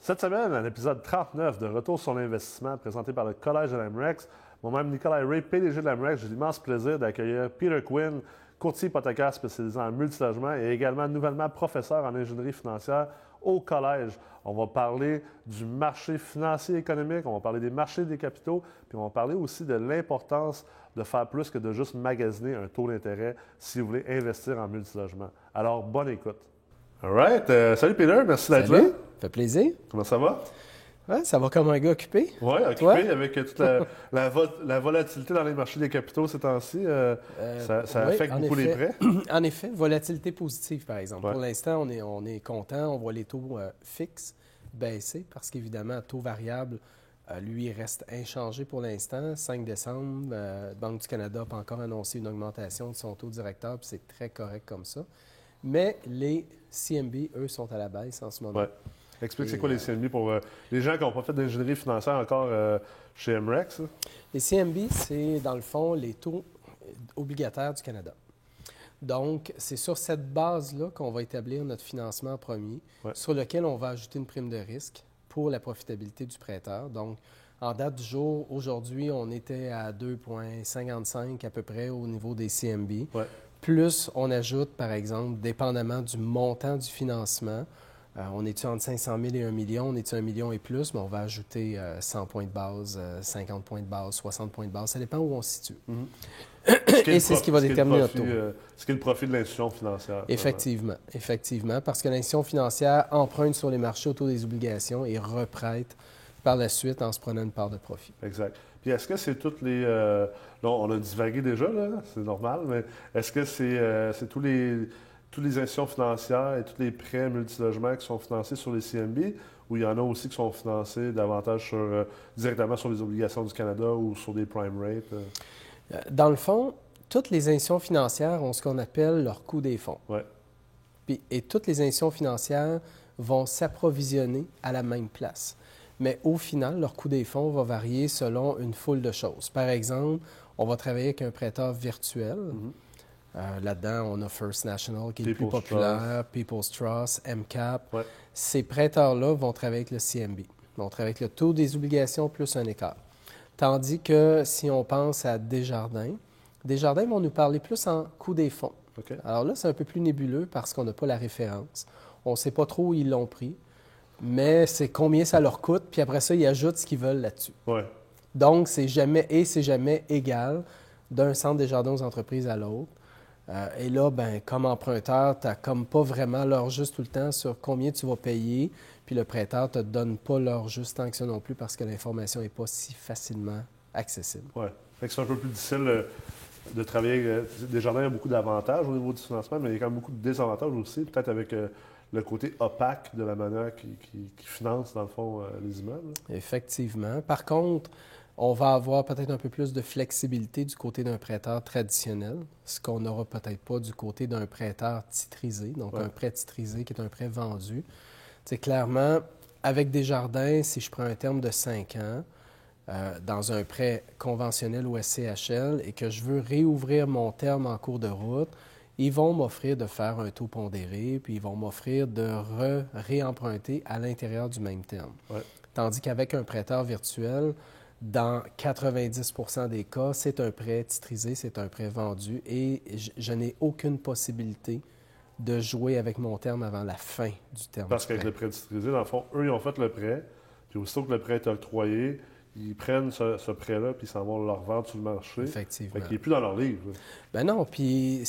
Cette semaine, à l'épisode 39 de Retour sur l'investissement présenté par le Collège de l'Amrex, moi-même Nicolas Ray, PDG de l'Amrex, j'ai l'immense plaisir d'accueillir Peter Quinn, courtier hypothécaire spécialisé en multilogement et également nouvellement professeur en ingénierie financière au Collège. On va parler du marché financier et économique, on va parler des marchés des capitaux, puis on va parler aussi de l'importance de faire plus que de juste magasiner un taux d'intérêt si vous voulez investir en multilogement. Alors, bonne écoute. All right. Salut Peter, merci d'être là. Salut, ça fait plaisir. Comment ça va? Ouais, ça va comme un gars occupé. Oui, occupé Toi? avec toute la volatilité dans les marchés des capitaux ces temps-ci. Ça oui, affecte beaucoup les prêts. En effet, volatilité positive, par exemple. Ouais. Pour l'instant, on est content. On voit les taux fixes baisser parce qu'évidemment, le taux variable, lui, reste inchangé pour l'instant. 5 décembre, Banque du Canada n'a pas encore annoncé une augmentation de son taux directeur, puis c'est très correct comme ça. Mais les CMB, eux, sont à la baisse en ce moment. Ouais. Explique, c'est quoi les CMB pour les gens qui n'ont pas fait d'ingénierie financière encore chez MREX? Hein? Les CMB, c'est dans le fond les taux obligataires du Canada. Donc, c'est sur cette base-là qu'on va établir notre financement en premier, sur lequel on va ajouter une prime de risque pour la profitabilité du prêteur. Donc, en date du jour, aujourd'hui, on était à 2,55 à peu près au niveau des CMB. Ouais. Plus, on ajoute, par exemple, dépendamment du montant du financement, on est-tu entre 500 000 et 1 million, on est-tu 1 million et plus, mais on va ajouter 100 points de base, 50 points de base, 60 points de base. Ça dépend où on se situe. Et c'est ce qui va déterminer notre taux. Ce qui est le profit de l'institution financière. Effectivement, parce que l'institution financière emprunte sur les marchés au taux des obligations et reprête par la suite en se prenant une part de profit. Exact. Puis est-ce que c'est toutes les... là, on a divagué déjà, là, c'est normal, mais est-ce que c'est tous les institutions financières et tous les prêts multilogements qui sont financés sur les CMB, ou il y en a aussi qui sont financés davantage directement sur les obligations du Canada ou sur des prime rates? Dans le fond, toutes les institutions financières ont ce qu'on appelle leur coût des fonds. Ouais. Et toutes les institutions financières vont s'approvisionner à la même place. Mais au final, leur coût des fonds va varier selon une foule de choses. Par exemple, on va travailler avec un prêteur virtuel. Là-dedans, on a First National qui est le plus populaire, People's Trust, MCAP. Ouais. Ces prêteurs-là vont travailler avec le CMB. Ils vont travailler avec le taux des obligations plus un écart. Tandis que si on pense à Desjardins vont nous parler plus en coût des fonds. Okay. Alors là, c'est un peu plus nébuleux parce qu'on n'a pas la référence. On ne sait pas trop où ils l'ont pris, mais c'est combien ça leur coûte, puis après ça, ils ajoutent ce qu'ils veulent là-dessus. Ouais. Donc, c'est jamais égal d'un centre Desjardins aux entreprises à l'autre. Et là, comme emprunteur, tu n'as comme pas vraiment l'heure juste tout le temps sur combien tu vas payer, puis le prêteur ne te donne pas l'heure juste tant que ça non plus parce que l'information n'est pas si facilement accessible. Oui. C'est un peu plus difficile de travailler. Desjardins a beaucoup d'avantages au niveau du financement, mais il y a quand même beaucoup de désavantages aussi, peut-être avec le côté opaque de la manière qui finance, dans le fond, les immeubles. Effectivement. Par contre, on va avoir peut-être un peu plus de flexibilité du côté d'un prêteur traditionnel, ce qu'on n'aura peut-être pas du côté d'un prêteur titrisé, donc un prêt titrisé qui est un prêt vendu. C'est clairement, avec Desjardins, si je prends un terme de 5 ans, dans un prêt conventionnel ou SCHL et que je veux réouvrir mon terme en cours de route, ils vont m'offrir de faire un taux pondéré, puis ils vont m'offrir de réemprunter à l'intérieur du même terme. Ouais. Tandis qu'avec un prêteur virtuel, dans 90 % des cas, c'est un prêt titrisé, c'est un prêt vendu et je n'ai aucune possibilité de jouer avec mon terme avant la fin du terme. Parce qu'avec le prêt titrisé, dans le fond, eux, ils ont fait le prêt, puis aussitôt que le prêt est octroyé, ils prennent ce prêt-là, puis ils s'en vont le revendre sur le marché. Effectivement. Fait qu'il n'est plus dans leur livre. Ben non, puis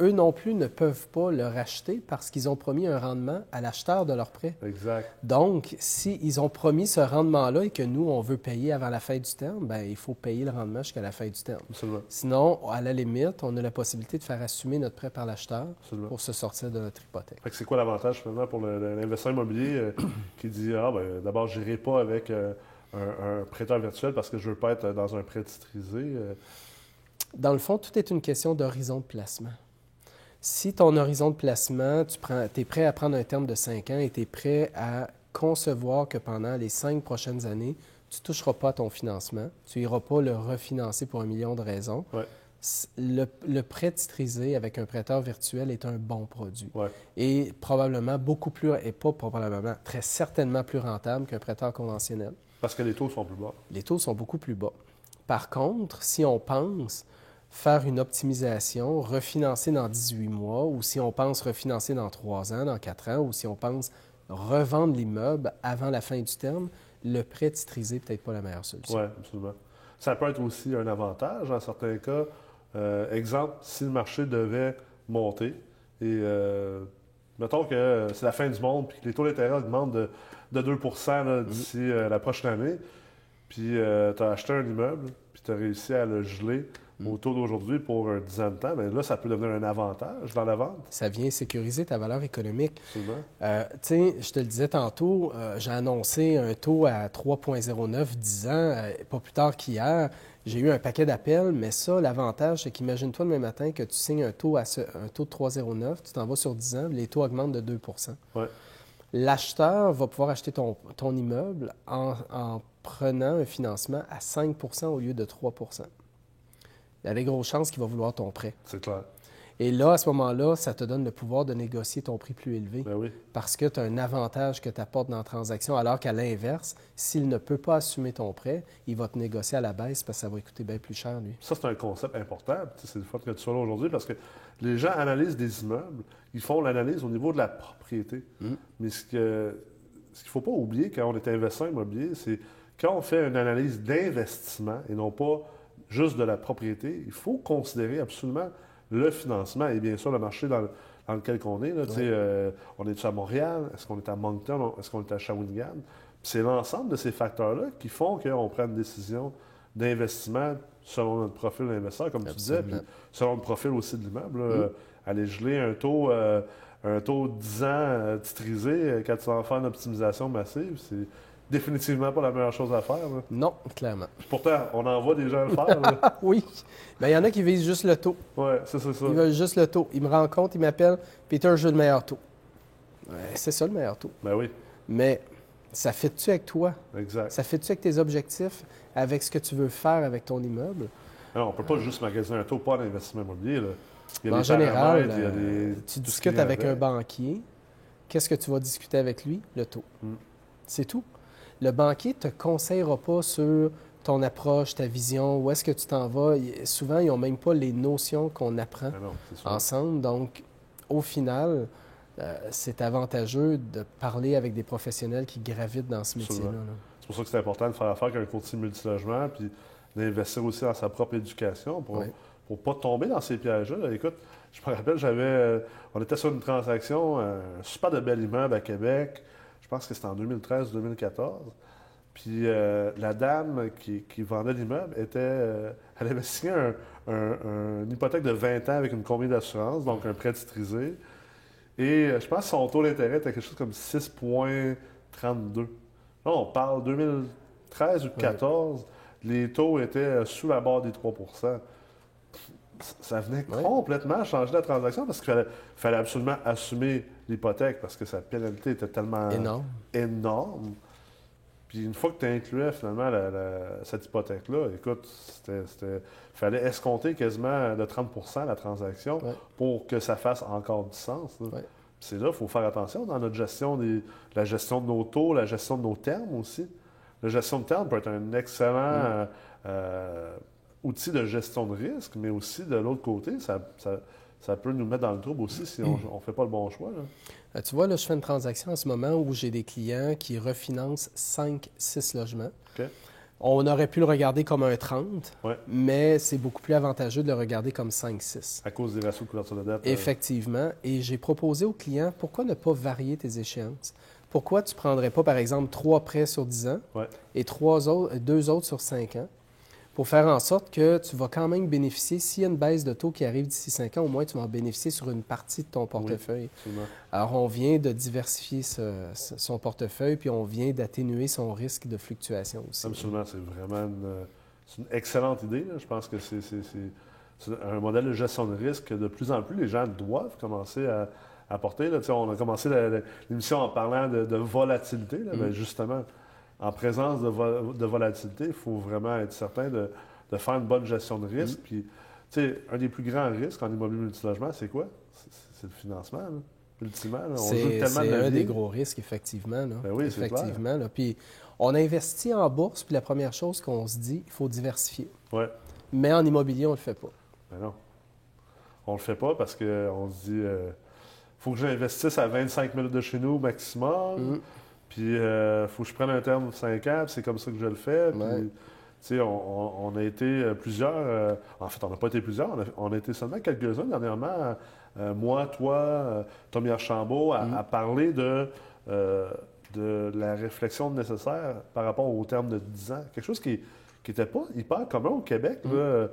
eux non plus ne peuvent pas le racheter parce qu'ils ont promis un rendement à l'acheteur de leur prêt. Exact. Donc, s'ils ont promis ce rendement-là et que nous, on veut payer avant la fin du terme, bien, il faut payer le rendement jusqu'à la fin du terme. Absolument. Sinon, à la limite, on a la possibilité de faire assumer notre prêt par l'acheteur pour se sortir de notre hypothèque. Fait que c'est quoi l'avantage, finalement, pour l'investisseur immobilier qui dit « Ah, ben d'abord, je n'irai pas avec un prêteur virtuel parce que je ne veux pas être dans un prêt titrisé. » Dans le fond, tout est une question d'horizon de placement. Si ton horizon de placement, tu es prêt à prendre un terme de 5 ans et tu es prêt à concevoir que pendant les 5 prochaines années, tu ne toucheras pas à ton financement, tu n'iras pas le refinancer pour 1 million de raisons, Le prêt titrisé avec un prêteur virtuel est un bon produit. Ouais. Et probablement beaucoup plus, et pas probablement, très certainement plus rentable qu'un prêteur conventionnel. Parce que les taux sont plus bas. Les taux sont beaucoup plus bas. Par contre, si on pense faire une optimisation, refinancer dans 18 mois, ou si on pense refinancer dans 3 ans, dans 4 ans, ou si on pense revendre l'immeuble avant la fin du terme, le prêt titrisé n'est peut-être pas la meilleure solution. Oui, absolument. Ça peut être aussi un avantage dans certains cas. Exemple, si le marché devait monter et mettons que c'est la fin du monde puis que les taux d'intérêt augmentent de 2 là, d'ici la prochaine année, puis tu as acheté un immeuble puis tu as réussi à le geler au taux d'aujourd'hui pour 10 ans de temps, bien là, ça peut devenir un avantage dans la vente. Ça vient sécuriser ta valeur économique. Absolument. Tu sais, je te le disais tantôt, j'ai annoncé un taux à 3,09 10 ans, pas plus tard qu'hier. J'ai eu un paquet d'appels, mais ça, l'avantage, c'est qu'imagine-toi demain matin que tu signes un taux de 3,09, tu t'en vas sur 10 ans, les taux augmentent de 2 Ouais. L'acheteur va pouvoir acheter ton immeuble en prenant un financement à 5 au lieu de 3 Il y a des grosses chances qu'il va vouloir ton prêt. C'est clair. Et là, à ce moment-là, ça te donne le pouvoir de négocier ton prix plus élevé. Ben oui. Parce que tu as un avantage que tu apportes dans la transaction, alors qu'à l'inverse, s'il ne peut pas assumer ton prêt, il va te négocier à la baisse parce que ça va coûter bien plus cher, lui. Ça, c'est un concept important. C'est le fait que tu sois là aujourd'hui parce que les gens analysent des immeubles, ils font l'analyse au niveau de la propriété. Mais ce qu'il ne faut pas oublier quand on est investisseur immobilier, c'est quand on fait une analyse d'investissement et non pas juste de la propriété, il faut considérer absolument le financement et bien sûr le marché dans lequel on est. Là, on est-tu à Montréal? Est-ce qu'on est à Moncton? Est-ce qu'on est à Shawinigan? Puis c'est l'ensemble de ces facteurs-là qui font qu'on prenne une décision d'investissement selon notre profil d'investisseur, comme tu disais, puis selon le profil aussi de l'immeuble. Aller geler un taux de 10 ans titrisé quand tu vas en faire une optimisation massive, c'est définitivement pas la meilleure chose à faire. Là. Non, clairement. Puis pourtant, on en voit des gens le faire. Là. Oui. Bien, il y en a qui visent juste le taux. Oui, c'est ça. Ils veulent juste le taux. Ils me rencontrent, ils m'appellent, Peter, je veux le meilleur taux. C'est ça le meilleur taux. Ben oui. Mais ça fit-tu avec toi? Exact. Ça fit-tu avec tes objectifs, avec ce que tu veux faire avec ton immeuble? Alors, on ne peut pas juste magasiner un taux, pas d'investissement immobilier. Là. Il y a En des général, paramètres, il y a des... tu discutes avec un banquier. Qu'est-ce que tu vas discuter avec lui? Le taux. C'est tout. Le banquier ne te conseillera pas sur ton approche, ta vision, où est-ce que tu t'en vas. Souvent, ils n'ont même pas les notions qu'on apprend ensemble. Donc, au final, c'est avantageux de parler avec des professionnels qui gravitent dans ce métier-là. Là. C'est pour ça que c'est important de faire affaire avec un courtier multilogement, puis d'investir aussi dans sa propre éducation pour ne pas tomber dans ces pièges-là. Écoute, je me rappelle, on était sur une transaction, un super de bel immeuble à Québec. Je pense que c'était en 2013-2014. Puis la dame qui vendait l'immeuble elle avait signé une hypothèque de 20 ans avec une combien d'assurance, donc un prêt titrisé. Et je pense que son taux d'intérêt était quelque chose comme 6,32. Là, on parle 2013 ou 2014, les taux étaient sous la barre des 3 Ça venait complètement changer la transaction parce qu'il fallait absolument assumer l'hypothèque parce que sa pénalité était tellement énorme. Puis une fois que tu incluais finalement cette hypothèque-là, écoute, il fallait escompter quasiment de 30 la transaction pour que ça fasse encore du sens. Là. C'est là qu'il faut faire attention dans notre gestion, la gestion de nos taux, la gestion de nos termes aussi. La gestion de termes peut être un excellent outil de gestion de risque, mais aussi de l'autre côté, ça peut nous mettre dans le trouble aussi si on ne fait pas le bon choix. Là. Tu vois, là, je fais une transaction en ce moment où j'ai des clients qui refinancent 5-6 logements. Okay. On aurait pu le regarder comme un 30, mais c'est beaucoup plus avantageux de le regarder comme 5-6. À cause des ratios de couverture de dette. Effectivement. Et j'ai proposé aux clients, pourquoi ne pas varier tes échéances? Pourquoi tu ne prendrais pas, par exemple, 3 prêts sur 10 ans et 2 autres sur 5 ans? Pour faire en sorte que tu vas quand même bénéficier, s'il y a une baisse de taux qui arrive d'ici 5 ans, au moins tu vas en bénéficier sur une partie de ton portefeuille. Oui, alors, on vient de diversifier son portefeuille, puis on vient d'atténuer son risque de fluctuation aussi. Absolument, c'est vraiment une excellente idée. Là. Je pense que c'est un modèle de gestion de risque que de plus en plus les gens doivent commencer à porter. Là. On a commencé l'émission en parlant de volatilité, là, bien, justement. En présence de volatilité, il faut vraiment être certain de faire une bonne gestion de risque. Puis, sais, un des plus grands risques en immobilier multilogement, c'est quoi? C'est le financement, là. Ultimement, là. On joue tellement de C'est un leviers. des gros risques, effectivement. Là. Ben oui, c'est clair. Effectivement. Là. Puis on investit en bourse, puis la première chose qu'on se dit, il faut diversifier. Ouais. Mais en immobilier, on ne le fait pas. Ben non. On le fait pas parce qu'on se dit faut que j'investisse à 25 minutes de chez nous maximum. Puis faut que je prenne un terme de 5 ans, puis c'est comme ça que je le fais. Puis, Ouais. tu sais, on a été plusieurs. En fait, on n'a pas été plusieurs. On a été seulement quelques-uns dernièrement. Moi, toi, Tommy Archambault, à parler de la réflexion nécessaire par rapport au terme de 10 ans. Quelque chose qui n'était pas hyper commun au Québec. Là,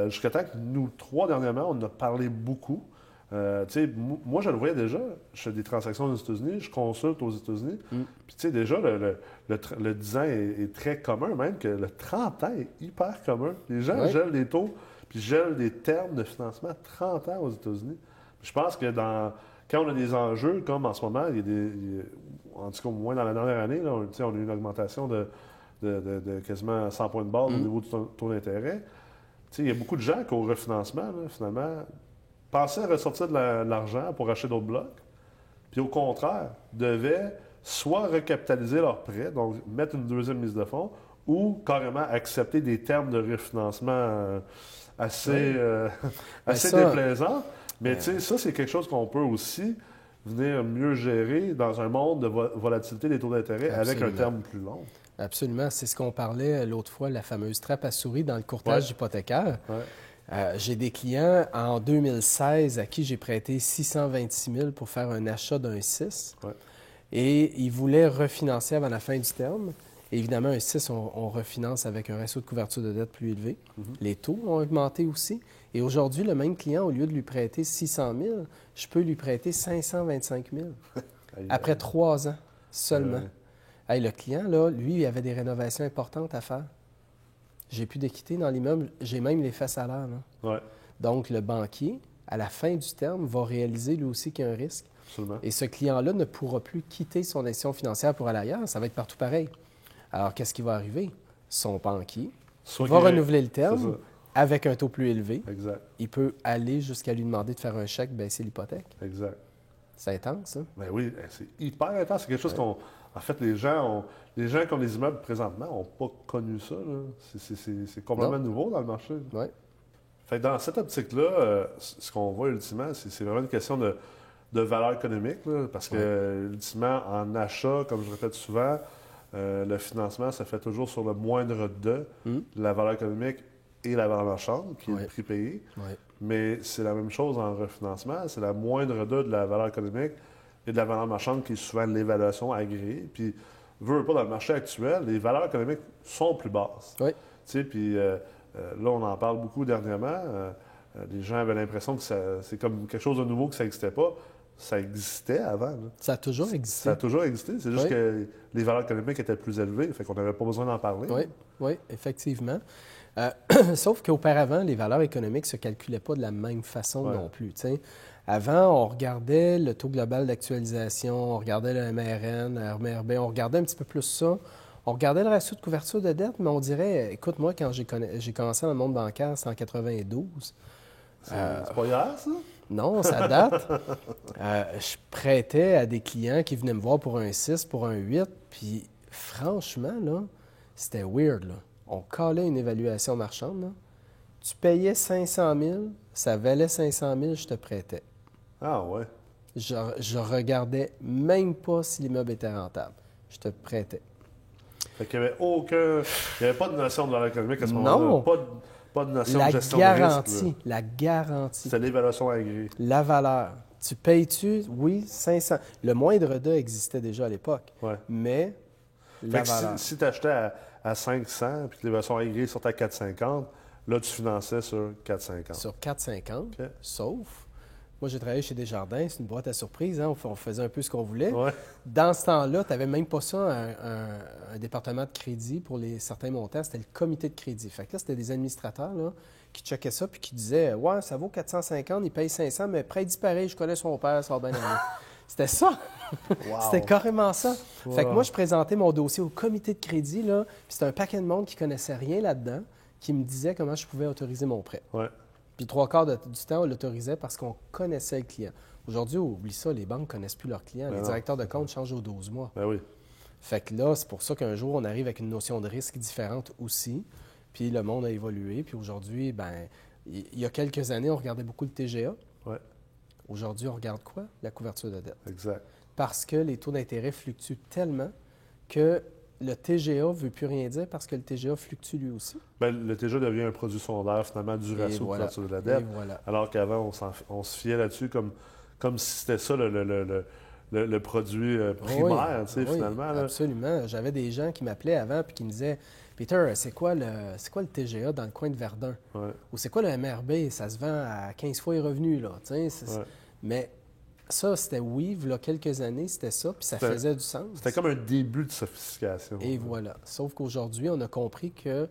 jusqu'à temps que nous, 3 dernièrement, on en a parlé beaucoup. Moi, je le voyais déjà. Je fais des transactions aux États-Unis, je consulte aux États-Unis. Puis, tu sais, déjà, le 10 ans est très commun, même que le 30 ans est hyper commun. Les gens gèlent les taux, puis gèlent des termes de financement 30 ans aux États-Unis. Je pense que quand on a des enjeux, comme en ce moment, en tout cas, au moins dans la dernière année, là, on a eu une augmentation de quasiment 100 points de base au niveau du taux d'intérêt. Il y a beaucoup de gens qui, au refinancement, là, finalement, pensaient ressortir de l'argent pour acheter d'autres blocs, puis au contraire, devaient soit recapitaliser leurs prêts, donc mettre une deuxième mise de fonds, ou carrément accepter des termes de refinancement assez déplaisants. Mais tu sais, ça, c'est quelque chose qu'on peut aussi venir mieux gérer dans un monde de volatilité des taux d'intérêt avec un terme plus long. Absolument. C'est ce qu'on parlait l'autre fois, la fameuse trappe à souris dans le courtage hypothécaire. J'ai des clients en 2016 à qui j'ai prêté 626 000 pour faire un achat d'un 6. Et ils voulaient refinancer avant la fin du terme. Et évidemment, un 6, on refinance avec un ratio de couverture de dette plus élevé. Les taux ont augmenté aussi. Et aujourd'hui, le même client, au lieu de lui prêter 600 000, je peux lui prêter 525 000 après 3 ans seulement. Le client, là, lui, il avait des rénovations importantes à faire. J'ai plus d'équité dans l'immeuble. J'ai même les faits salaires. Donc, le banquier, à la fin du terme, va réaliser lui aussi qu'il y a un risque. Absolument. Et ce client-là ne pourra plus quitter son institution financière pour aller ailleurs. Ça va être partout pareil. Alors, qu'est-ce qui va arriver? Son banquier va renouveler le terme avec un taux plus élevé. Exact. Il peut aller jusqu'à lui demander de faire un chèque, baisser l'hypothèque. Exact. C'est intense, hein? Ben oui, c'est hyper intense. C'est quelque chose qu'on... En fait, les gens qui ont des immeubles présentement n'ont pas connu ça. C'est complètement nouveau dans le marché. Oui. Fait que dans cette optique-là, ce qu'on voit ultimement, c'est vraiment une question de valeur économique. Là, parce que, ultimement, en achat, comme je répète souvent, le financement se fait toujours sur le moindre de la valeur économique et la valeur marchande, qui est le prix payé. Mais c'est la même chose en refinancement. C'est la moindre de la valeur économique et de la valeur marchande qui est souvent l'évaluation agréée. Puis, veut pas, dans le marché actuel, les valeurs économiques sont plus basses. Puis là, on en parle beaucoup dernièrement. Les gens avaient l'impression que c'est comme quelque chose de nouveau, que ça n'existait pas. Ça existait avant. Là. Ça a toujours existé. Ça a toujours existé. C'est juste que les valeurs économiques étaient plus élevées. Fait qu'on n'avait pas besoin d'en parler. Oui, effectivement. Sauf qu'auparavant, les valeurs économiques ne se calculaient pas de la même façon non plus. T'sais. Avant, on regardait le taux global d'actualisation, on regardait le MRN, le RMRB, on regardait un petit peu plus ça. On regardait le ratio de couverture de dette, mais on dirait, écoute, moi, quand j'ai commencé dans le monde bancaire, c'était en 92. C'est pas hier, ça? Non, ça date. Je prêtais à des clients qui venaient me voir pour un 6, pour un 8, puis franchement, là, c'était weird, là. On calait une évaluation marchande, là. Tu payais 500 000, ça valait 500 000, je te prêtais. Ah ouais? Je regardais même pas si l'immeuble était rentable. Je te prêtais. Fait qu'il n'y avait aucun... Il n'y avait pas de notion de valeur économique à ce moment-là. Non! Pas de notion de gestion de risque. La garantie. C'est l'évaluation agréée. La valeur. Tu payes-tu? Oui, 500. Le moindre de existait déjà à l'époque. Mais la valeur. Si tu achetais à 500 puis que l'évaluation agréée sortait à 450, là, tu finançais sur 450. Sur 450, sauf... Moi, j'ai travaillé chez Desjardins, c'est une boîte à surprise, hein? On faisait un peu ce qu'on voulait. Dans ce temps-là, tu n'avais même pas ça, un département de crédit pour certains montants, c'était le comité de crédit. Fait que là, c'était des administrateurs là, qui checkaient ça puis qui disaient « Ouais, ça vaut 450, il paye 500, mais prêt disparaît, je connais son père, ça va bien aller. » C'était ça! C'était carrément ça. Fait que moi, je présentais mon dossier au comité de crédit, là, puis c'était un paquet de monde qui ne connaissait rien là-dedans, qui me disait comment je pouvais autoriser mon prêt. Puis Puis 3 quarts du temps, on l'autorisait parce qu'on connaissait le client. Aujourd'hui, oublie ça, les banques ne connaissent plus leurs clients. Ben les non. directeurs de compte changent aux 12 mois. Ben oui. Fait que là, c'est pour ça qu'un jour, on arrive avec une notion de risque différente aussi. Puis le monde a évolué. Puis aujourd'hui, ben, il y a quelques années, on regardait beaucoup le TGA. Ouais. Aujourd'hui, on regarde quoi? La couverture de dette. Exact. Parce que les taux d'intérêt fluctuent tellement que le TGA ne veut plus rien dire parce que le TGA fluctue lui aussi. Ben, le TGA devient un produit sondaire, finalement, du Et ratio voilà. de couverture de la dette. Et voilà. Alors qu'avant, on se fiait là-dessus comme si c'était ça le produit primaire, Oui, tu sais, oui, finalement. Là. absolument. J'avais des gens qui m'appelaient avant et qui me disaient « Peter, c'est quoi le TGA dans le coin de Verdun? Ouais. Ou c'est quoi le MRB? Ça se vend à 15 fois les revenus, là. » Ouais. Mais ça, c'était oui, il y a quelques années, c'était ça, puis ça faisait du sens. C'était comme un début de sophistication. Et voilà. Sauf qu'aujourd'hui, on a compris que,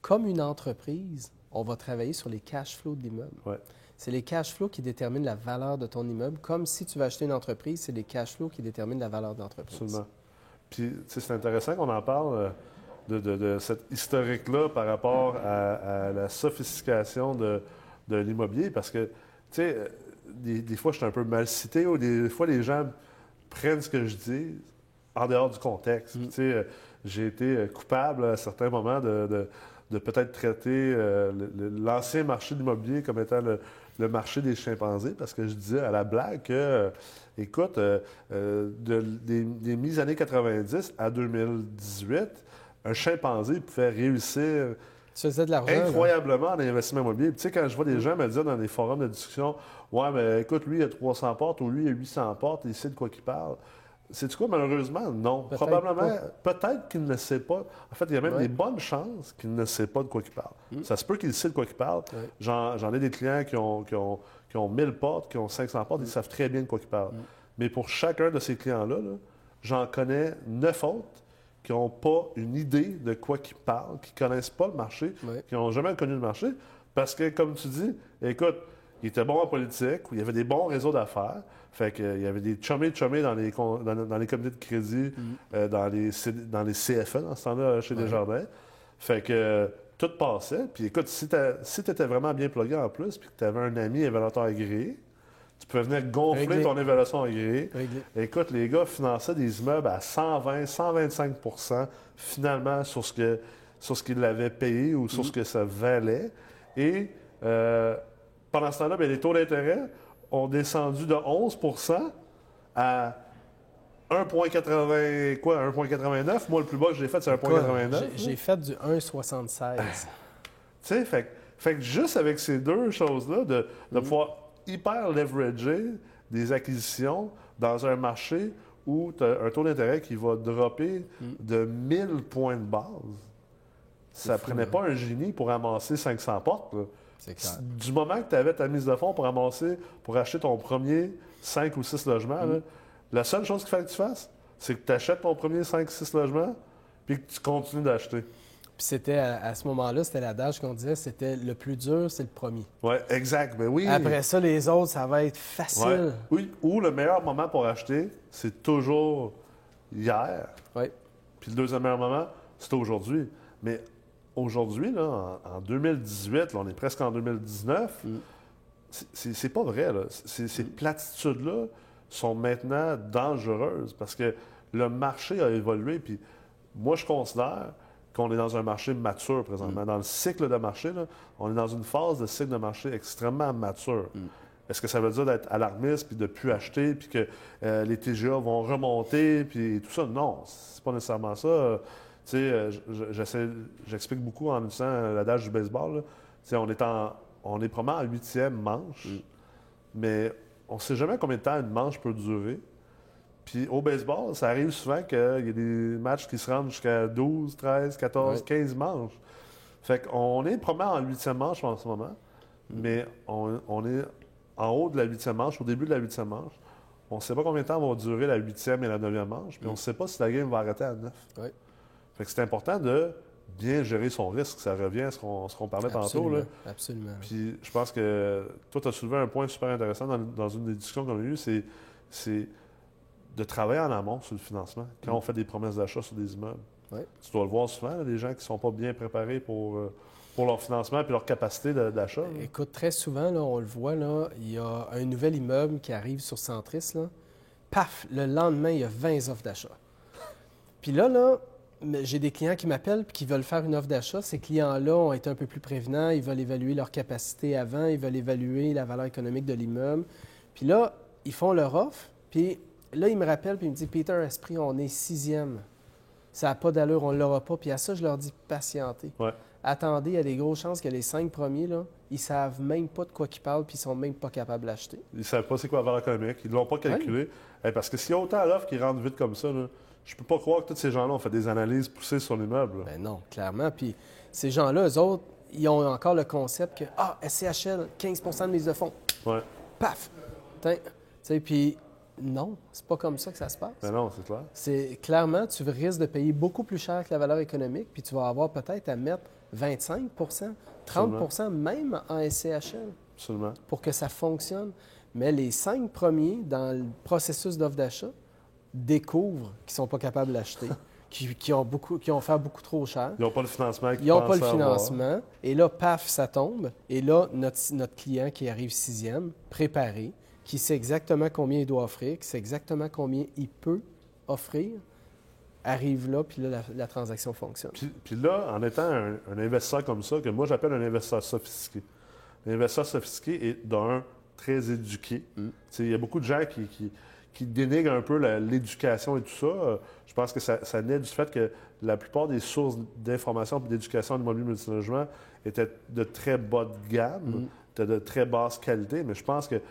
comme une entreprise, on va travailler sur les cash flows de l'immeuble. Ouais. C'est les cash flows qui déterminent la valeur de ton immeuble. Comme si tu veux acheter une entreprise, c'est les cash flows qui déterminent la valeur de l'entreprise. Absolument. Puis, tu sais, c'est intéressant qu'on en parle de cette historique-là par rapport à la sophistication de l'immobilier, parce que, tu sais, des fois, je suis un peu mal cité, ou des fois, les gens prennent ce que je dis en dehors du contexte. Tu sais, j'ai été coupable à certains moments de peut-être traiter l'ancien marché de l'immobilier comme étant le marché des chimpanzés, parce que je disais à la blague que, écoute, des mi-années 90 à 2018, un chimpanzé pouvait réussir Tu faisais de l'argent. incroyablement en investissement immobilier. Puis, tu sais, quand je vois des gens me dire dans des forums de discussion, ouais, mais écoute, lui, il a 300 portes ou lui, il a 800 portes, il sait de quoi qu'il parle. C'est-tu quoi? Malheureusement, non. Peut-être Probablement, peut-être qu'il ne sait pas. En fait, il y a même des bonnes chances qu'il ne sait pas de quoi il parle. Ça se peut qu'il sait de quoi il parle. Ouais. J'en ai des clients qui ont 1000 portes, qui ont 500 portes, ils savent très bien de quoi ils parlent. Mais pour chacun de ces clients-là, là, j'en connais 9 autres qui n'ont pas une idée de quoi ils parlent, qui ne connaissent pas le marché, qui n'ont jamais connu le marché. Parce que, comme tu dis, écoute, il était bon en politique, où il y avait des bons réseaux d'affaires. Fait qu'il y avait des chummés dans les comités de crédit, dans les CFA, dans ce temps-là, chez Desjardins. Fait que tout passait. Puis écoute, si tu étais vraiment bien plugué en plus, puis que tu avais un ami évaluateur agréé, tu pouvais venir gonfler ton évaluation agréée. Écoute, les gars finançaient des immeubles à 120, 125 finalement sur ce qu'ils avaient payé ou sur ce que ça valait. Et pendant ce temps-là, bien, les taux d'intérêt ont descendu de 11 à 1,80, quoi, 1,89. Moi, le plus bas que j'ai fait, c'est 1,89. J'ai fait du 1,76. Tu sais, fait que juste avec ces deux choses-là, de pouvoir hyper leverager des acquisitions dans un marché où tu as un taux d'intérêt qui va dropper de 1000 points de base, ça prenait pas un génie pour amasser 500 portes. Là. C'est clair. Du moment que tu avais ta mise de fonds pour acheter ton premier 5 ou 6 logements, là, la seule chose qu'il fallait que tu fasses, c'est que tu achètes ton premier 5-6 logements puis que tu continues d'acheter. Puis c'était, à ce moment-là, c'était l'adage qu'on disait, c'était le plus dur, c'est le premier. Oui, exact. Ben oui. Après ça, les autres, ça va être facile. Ouais. Oui, ou le meilleur moment pour acheter, c'est toujours hier. Oui. Puis le deuxième meilleur moment, c'est aujourd'hui. Mais aujourd'hui, là, en 2018, là, on est presque en 2019, c'est pas vrai. Là. Ces platitudes-là sont maintenant dangereuses parce que le marché a évolué. Puis moi, je considère qu'on est dans un marché mature présentement. Dans le cycle de marché, là, on est dans une phase de cycle de marché extrêmement mature. Est-ce que ça veut dire d'être alarmiste, puis de ne plus acheter, puis que les TGA vont remonter, puis tout ça? Non, c'est pas nécessairement ça. Tu sais, j'explique beaucoup en utilisant l'adage du baseball. Là. Tu sais, on est probablement en 8e manche, mais on ne sait jamais combien de temps une manche peut durer. Puis au baseball, ça arrive souvent qu'il y a des matchs qui se rendent jusqu'à 12, 13, 14, 15 manches. Fait qu'on est probablement en 8e manche en ce moment, mais on est en haut de la 8e manche, au début de la 8e manche. On ne sait pas combien de temps vont durer la 8e et la 9e manche, puis on ne sait pas si la game va arrêter à 9. Oui. Fait que c'est important de bien gérer son risque. Ça revient à ce qu'on parlait tantôt. Là. Absolument. Puis je pense que toi, tu as soulevé un point super intéressant dans une des discussions qu'on a eues, c'est de travailler en amont sur le financement. Quand on fait des promesses d'achat sur des immeubles. Oui. Tu dois le voir souvent, là, des gens qui ne sont pas bien préparés pour leur financement et leur capacité d'achat. Écoute, très souvent, là, on le voit, là, il y a un nouvel immeuble qui arrive sur Centris, là. Paf, le lendemain, il y a 20 offres d'achat. Puis là, j'ai des clients qui m'appellent et qui veulent faire une offre d'achat. Ces clients-là ont été un peu plus prévenants. Ils veulent évaluer leur capacité avant. Ils veulent évaluer la valeur économique de l'immeuble. Puis là, ils font leur offre. Puis là, ils me rappellent et ils me disent « Peter Esprit, on est 6e. Ça n'a pas d'allure, on ne l'aura pas. » Puis à ça, je leur dis « Patientez. Ouais. Attendez, il y a des grosses chances que les 5 premiers, là, ils ne savent même pas de quoi ils parlent puis ils ne sont même pas capables d'acheter. » Ils ne savent pas c'est quoi la valeur économique. Ils ne l'ont pas calculé. Parce que s'il y a autant d'offres qui rentrent vite comme ça, là, je ne peux pas croire que tous ces gens-là ont fait des analyses poussées sur l'immeuble. Ben non, clairement. Puis ces gens-là, eux autres, ils ont encore le concept que SCHL, 15 de mise de fonds. Ouais. Paf! Puis non, c'est pas comme ça que ça se passe. Ben non, c'est clair. C'est clairement, tu risques de payer beaucoup plus cher que la valeur économique, puis tu vas avoir peut-être à mettre 25 30 même en SCHL. Absolument. Pour que ça fonctionne. Mais les 5 premiers dans le processus d'offre d'achat découvrent qu'ils ne sont pas capables d'acheter, qui ont fait beaucoup trop cher. Ils n'ont pas le financement. Ils n'ont pas le financement. Et là, paf, ça tombe. Et là, notre client qui arrive 6e, préparé, qui sait exactement combien il doit offrir, qui sait exactement combien il peut offrir, arrive là, puis là, la transaction fonctionne. Puis là, en étant un investisseur comme ça, que moi j'appelle un investisseur sophistiqué. L'investisseur sophistiqué est très éduqué. Il y a beaucoup de gens qui dénigrent un peu l'éducation et tout ça. Je pense que ça naît du fait que la plupart des sources d'information et d'éducation en immobilier multilogement étaient de très bas de gamme, de très basse qualité, mais je pense que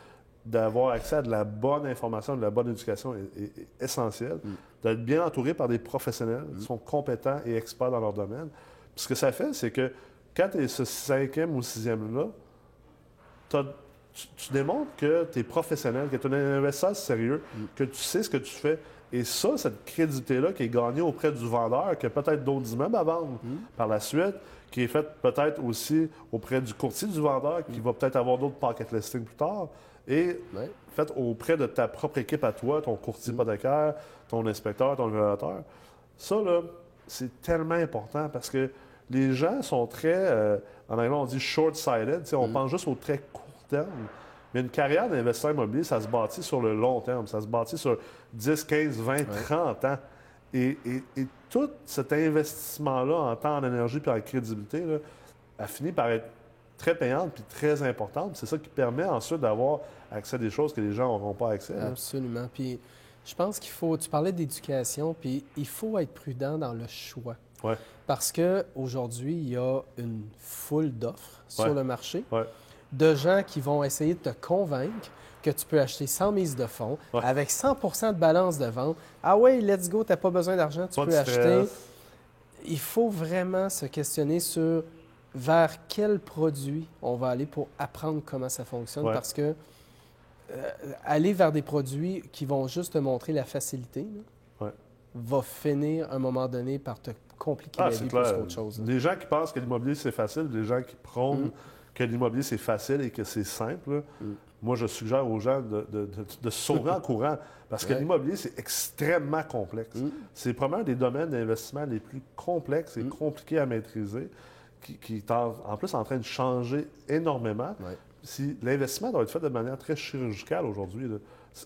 d'avoir accès à de la bonne information, de la bonne éducation est essentiel. D'être bien entouré par des professionnels qui sont compétents et experts dans leur domaine. Puis ce que ça fait, c'est que quand tu es ce 5e ou 6e-là, tu démontres que tu es professionnel, que tu es un investisseur sérieux, que tu sais ce que tu fais. Et ça, cette crédibilité-là qui est gagnée auprès du vendeur, qui a peut-être d'autres immeubles à vendre par la suite, qui est faite peut-être aussi auprès du courtier du vendeur, qui va peut-être avoir d'autres pocket listings plus tard, et faite auprès de ta propre équipe à toi, ton courtier hypothécaire, ton inspecteur, ton évaluateur. Ça, là, c'est tellement important parce que les gens sont très, en anglais, on dit short-sighted, on pense juste au très court terme. Mais une carrière d'investisseur immobilier, ça se bâtit sur le long terme. Ça se bâtit sur 10, 15, 20, 30 ans. Et tout cet investissement-là en temps, en énergie et en crédibilité là, a fini par être très payante puis très importante. C'est ça qui permet ensuite d'avoir accès à des choses que les gens n'auront pas accès. Là. Absolument. Puis je pense qu'il faut... Tu parlais d'éducation, puis il faut être prudent dans le choix. Ouais. Parce qu'aujourd'hui, il y a une foule d'offres sur le marché. Ouais. De gens qui vont essayer de te convaincre que tu peux acheter sans mise de fonds, avec 100 de balance de vente. Ah ouais, let's go, tu n'as pas besoin d'argent, tu peux acheter. Il faut vraiment se questionner sur vers quel produit on va aller pour apprendre comment ça fonctionne. Parce que aller vers des produits qui vont juste te montrer la facilité va finir à un moment donné par te compliquer la vie plus qu'autre chose. Des gens qui pensent que l'immobilier c'est facile, des gens qui prônent que l'immobilier, c'est facile et que c'est simple, moi, je suggère aux gens de se sauver en courant parce que l'immobilier, c'est extrêmement complexe. C'est probablement un des domaines d'investissement les plus complexes et compliqués à maîtriser, qui est en plus en train de changer énormément. Si l'investissement doit être fait de manière très chirurgicale aujourd'hui, là.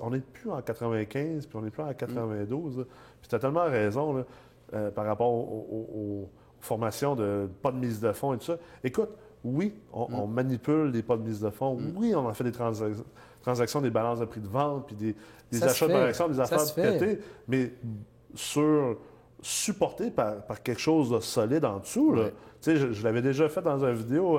On n'est plus en 95, puis on n'est plus en 92. Puis tu as tellement raison là, par rapport aux formations de pas de mise de fonds et tout ça. Écoute, oui, on manipule des pas de mise de fonds. Oui, on en fait des transactions, des balances de prix de vente, puis des achats par action, des affaires pétées, mais supporté par quelque chose de solide en dessous. Là. Tu sais, je l'avais déjà fait dans une vidéo.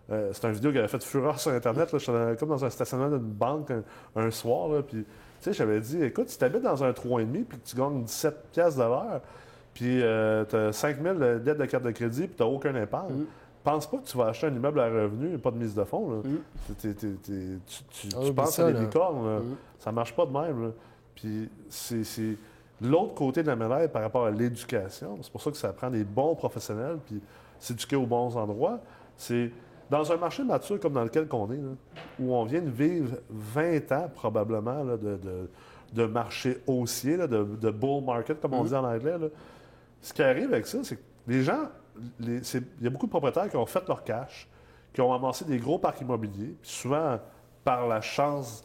C'est une vidéo qui avait fait fureur sur Internet. Là. J'étais comme dans un stationnement d'une banque un soir. Là, puis, tu sais, j'avais dit, écoute, si tu habites dans un 3,5 puis que tu gagnes 17 piastres de l'heure, puis tu as 5 000 de dette de carte de crédit puis tu n'as aucun épargne, pense pas que tu vas acheter un immeuble à revenu et pas de mise de fonds. Là. Tu penses à des licornes. Ça ne marche pas de même. Là. Puis c'est l'autre côté de la médaille par rapport à l'éducation. C'est pour ça que ça prend des bons professionnels puis s'éduquer aux bons endroits. C'est dans un marché mature comme dans lequel on est, là, où on vient de vivre 20 ans probablement là, de marché haussier, là, de bull market, comme on dit en anglais. Là. Ce qui arrive avec ça, c'est que les gens il y a beaucoup de propriétaires qui ont fait leur cash, qui ont amassé des gros parcs immobiliers, puis souvent par la chance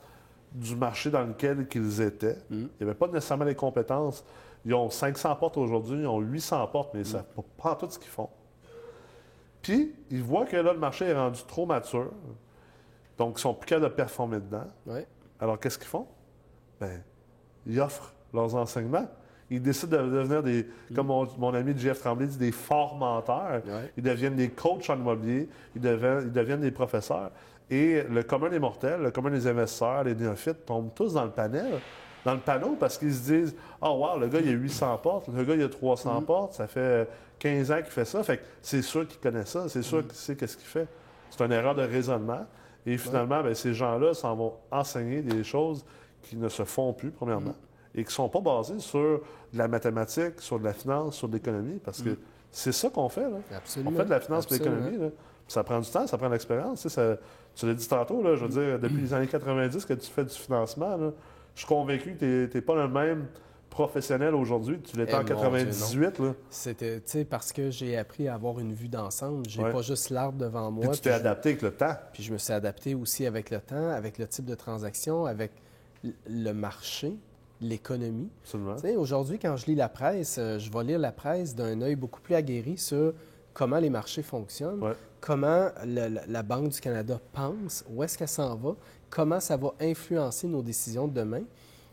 du marché dans lequel ils étaient. Il n'y avait pas nécessairement les compétences. Ils ont 500 portes aujourd'hui, ils ont 800 portes, mais ils ne savent pas tout ce qu'ils font. Puis, ils voient que là, le marché est rendu trop mature, donc ils sont plus capables de performer dedans. Ouais. Alors, qu'est-ce qu'ils font? Bien, ils offrent leurs enseignements. Ils décident de devenir comme mon ami Jeff Tremblay dit, des formateurs. Ouais. Ils deviennent des coachs en immobilier. Ils deviennent des professeurs. Et le commun des mortels, le commun des investisseurs, les néophytes, tombent tous dans le panneau parce qu'ils se disent « Ah, wow, le gars, il a 800 portes. Le gars, il a 300 portes. Ça fait 15 ans qu'il fait ça. » Fait que c'est sûr qu'il connaît ça. C'est sûr qu'il sait qu'est-ce qu'il fait. C'est une erreur de raisonnement. Et finalement, bien, ces gens-là s'en vont enseigner des choses qui ne se font plus, premièrement, et qui ne sont pas basées sur de la mathématique, sur de la finance, sur de l'économie, parce que c'est ça qu'on fait. Là. Absolument. On fait de la finance et de l'économie. Là. Ça prend du temps, ça prend de l'expérience. Tu l'as dit tantôt, là, je veux dire, depuis les années 90 que tu fais du financement, là, je suis convaincu que tu n'es pas le même professionnel aujourd'hui que tu l'étais en 98. Là. C'était, tu sais, parce que j'ai appris à avoir une vue d'ensemble. J'ai Ouais. pas juste l'arbre devant moi. Puis tu t'es adapté avec le temps. Puis je me suis adapté aussi avec le temps, avec le type de transaction, avec le marché, l'économie. Absolument. Tu sais, aujourd'hui, quand je lis la presse, je vais lire la presse d'un œil beaucoup plus aguerri sur comment les marchés fonctionnent, Ouais. comment la Banque du Canada pense, où est-ce qu'elle s'en va, comment ça va influencer nos décisions de demain.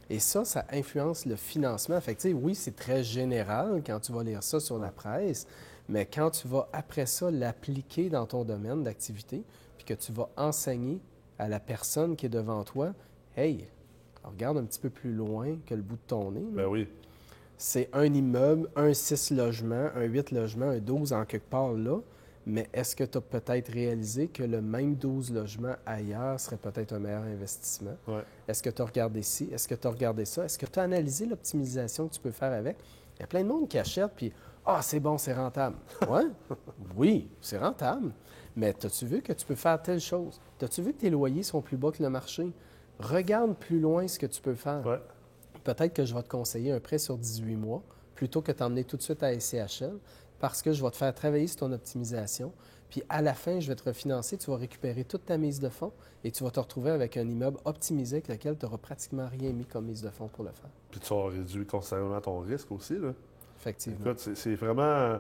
Et ça influence le financement. Fait que, tu sais, oui, c'est très général quand tu vas lire ça sur la presse, mais quand tu vas, après ça, l'appliquer dans ton domaine d'activité, puis que tu vas enseigner à la personne qui est devant toi, « Hey, regarde un petit peu plus loin que le bout de ton nez. » Ben oui. C'est un immeuble, un 6 logements, un 8 logements, un 12 en quelque part là, mais est-ce que tu as peut-être réalisé que le même 12 logements ailleurs serait peut-être un meilleur investissement? Ouais. Est-ce que tu as regardé ci? Est-ce que tu as regardé ça? Est-ce que tu as analysé l'optimisation que tu peux faire avec? Il y a plein de monde qui achète, puis « Ah, c'est bon, c'est rentable. » Ouais, oui, c'est rentable, mais as-tu vu que tu peux faire telle chose? As-tu vu que tes loyers sont plus bas que le marché? Regarde plus loin ce que tu peux faire. Ouais. Peut-être que je vais te conseiller un prêt sur 18 mois plutôt que t'emmener tout de suite à SCHL parce que je vais te faire travailler sur ton optimisation. Puis à la fin, je vais te refinancer, tu vas récupérer toute ta mise de fonds et tu vas te retrouver avec un immeuble optimisé avec lequel tu n'auras pratiquement rien mis comme mise de fonds pour le faire. Puis tu vas réduire considérablement ton risque aussi. Là. Effectivement. Écoute, c'est vraiment...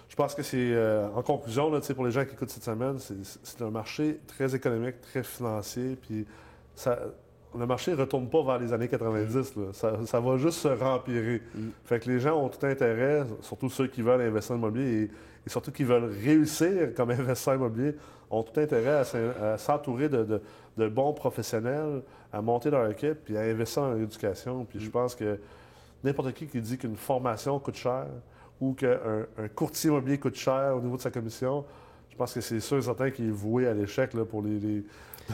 Je pense que c'est, en conclusion, là, pour les gens qui écoutent cette semaine, c'est un marché très économique, très financier, puis le marché ne retourne pas vers les années 90. Là. Ça va juste se rempirer. Fait que les gens ont tout intérêt, surtout ceux qui veulent investir en immobilier et surtout qui veulent réussir comme investisseur immobilier, ont tout intérêt à s'entourer de bons professionnels, à monter leur équipe, puis à investir dans l'éducation. Puis je pense que n'importe qui dit qu'une formation coûte cher ou qu'un courtier immobilier coûte cher au niveau de sa commission, je pense que c'est sûr et certain qu'il est voué à l'échec là, pour les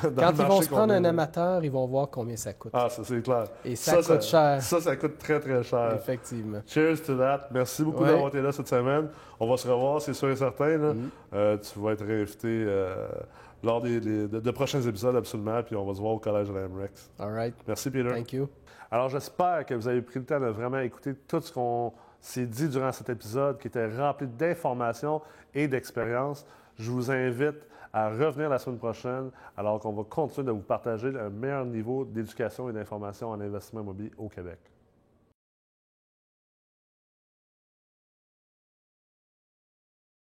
Quand ils vont se prendre un amateur, ils vont voir combien ça coûte. Ah, ça, c'est clair. Et ça coûte cher. Ça coûte très, très cher. Effectivement. Cheers to that. Merci beaucoup d'avoir été là cette semaine. On va se revoir, c'est sûr et certain. Là. Tu vas être réinvité lors de prochains épisodes, absolument. Puis on va se voir au Collège de la MREX. All right. Merci, Peter. Thank you. Alors, j'espère que vous avez pris le temps de vraiment écouter tout ce qu'on s'est dit durant cet épisode, qui était rempli d'informations et d'expériences. Je vous invite à revenir la semaine prochaine, alors qu'on va continuer de vous partager un meilleur niveau d'éducation et d'information en investissement immobilier au Québec.